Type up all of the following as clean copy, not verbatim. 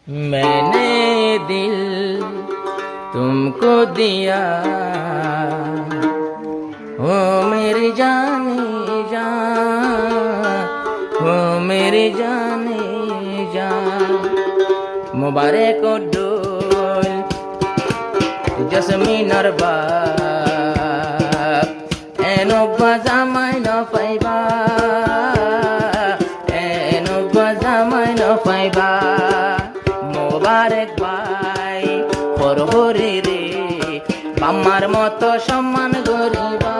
मैंने दिल तुमको दिया हो मेरी जाने जान, हो मेरी जाने जान। मुबारक हो डोल जसमिनर बाप एनो बाजामाय न पाइबा, एनो बाजामाय न पाइबा। মোবারক ভাই হরহরে রে বাম্মার মতো সম্মান করিবা,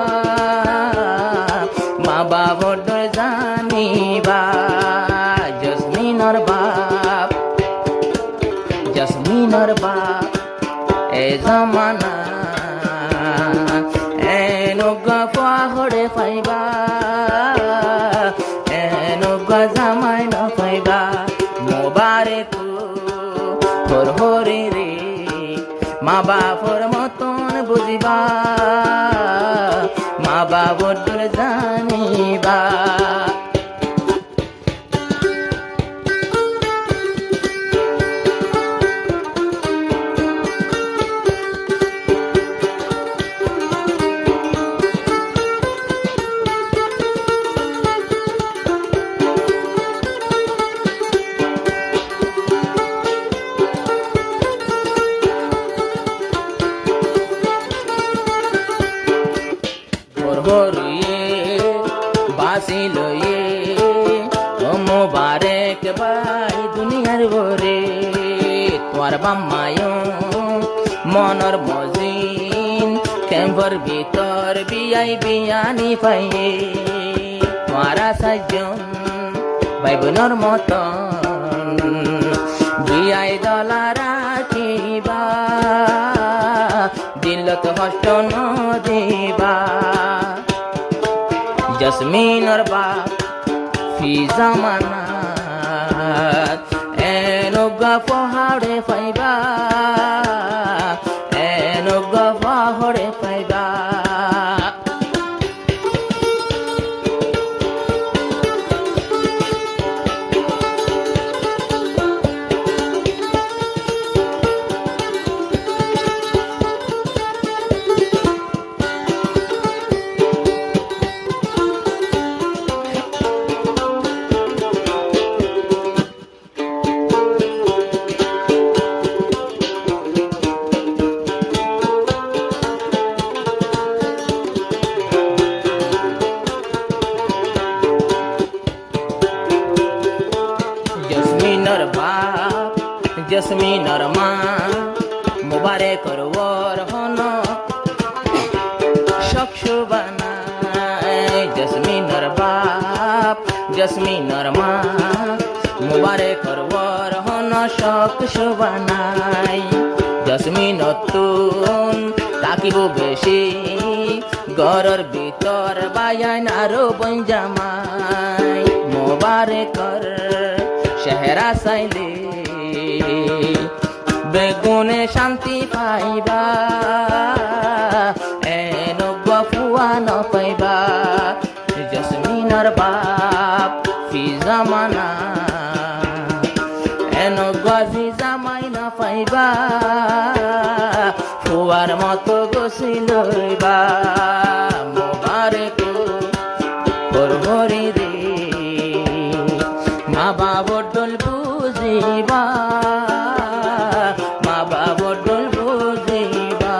মা বাবার জানিবা। জসমিনর বাপ, জসমিনর বাপ এ জামানা এনুগা পাহড়ে পাইবা, এনুগা জামাই ন পাইবা। মোবারক হরে রে মা বাপর মতন বুঝিবা, মা বাবর জানিবা। হরিয়ে বাসি লয়ে ও মোবারক ভাই দুনিয়ার ভরে। তোর বাম্মায় মনর মজিন ক্যাম্পর ভিতর বিয়াই বিয়ানি পাইয়ে। তোরা সাজন ভাই বোনর মতন বিয়াই দলা রাখিবা, দিলত কষ্ট ন দিবা। জসমিনর বাপ ফি জামানাত এনুগা পাহাড়ে পাইবা, এনুগা পাহাড়ে পাইবা। জসমিনর বাপ জসমিনর মা মুবারক ওর হন শখসু বানায়। জসমিনর বাপ জসমিনর মা মুবারক ওর হন শখসু বানায়। জসমিন তুন তাকিব বেশি ঘরের ভিতর বায়ান আরো বন জামাই। মুবারকর চেহারা চাইলে বেগুনে শান্তি পাইবা, এনুগা ফুয়া ন পাইবা। জসমিনর বাপ ফি জামানা এনুগা জি জামাই ন পাইবা, ফুয়ার মতো গছি লইবা। মোবারক হরি রে মা বাবর দল বুঝিবা, মা বাবর দল বুঝিবা।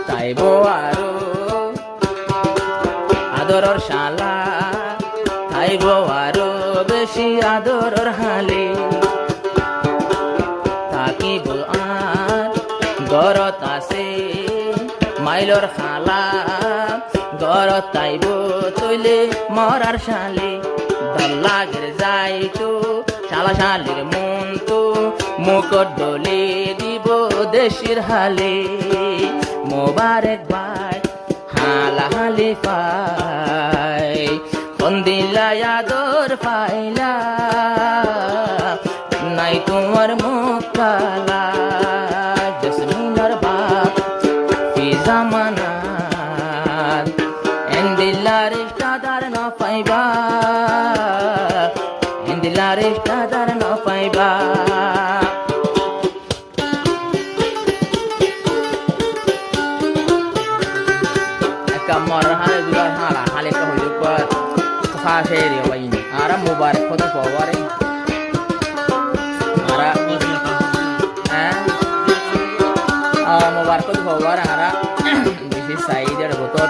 চাইব আরো আদরর শালা, চাইব আরো বেশি আদরর হালে। থাকিব আর গরত আছে বাইলর খালা ঘরত তাইব তৈলে মরার শালে দল লাগের যাইতো শালা শালির মন তো মুকট ডলে দিব দেশের হালে মোবারক ভাই হালা হালি পাই বন্দিলা আদর পাইলা নাই তোমার মুখ কালা জসমিনার বাপ কি জামানাত এন্দিলা রিশতাদার ন পাইবা এন্দিলা রিশতাদার ন পাইবা kamar hale dular hala hale ka hoyo ko kha sheri wayin ara mubarak khoto paware ara mubarak khoto paware ara bisi saider botor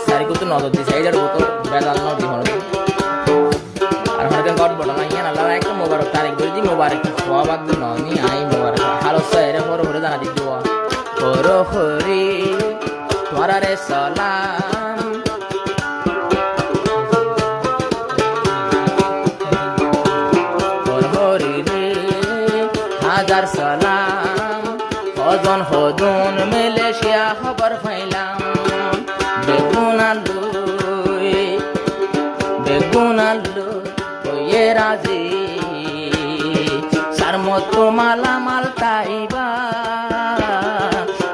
sari kutu nodor di saider botor bedal no di hono ar hone god bola nai na la ek mubarak tarik bolji mubarak khawabak du noni ai mubarak halo sere hor hore jana di duwa horo hori তোমারা রে সালাম হরি রে হাজার সালাম হজন হদুন Malaysia খবর পাইলাম বেগুন আলু ওয়ে রাজি সার মতো মালামাল তাইবা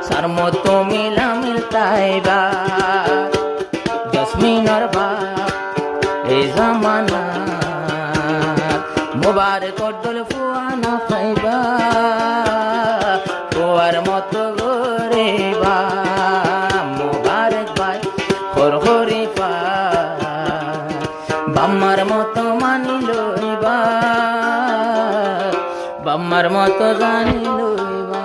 সার মতো মিলতাইবা জসমিনার বাপ এই জামানা মুবারক ডল ফুয়ানা পাইবা তোয়ার মতো গরিবা মুবারক ভাই হর হরি পা বাম্মার মতো মানি লইবা বাম্মার মতো জানি লইবা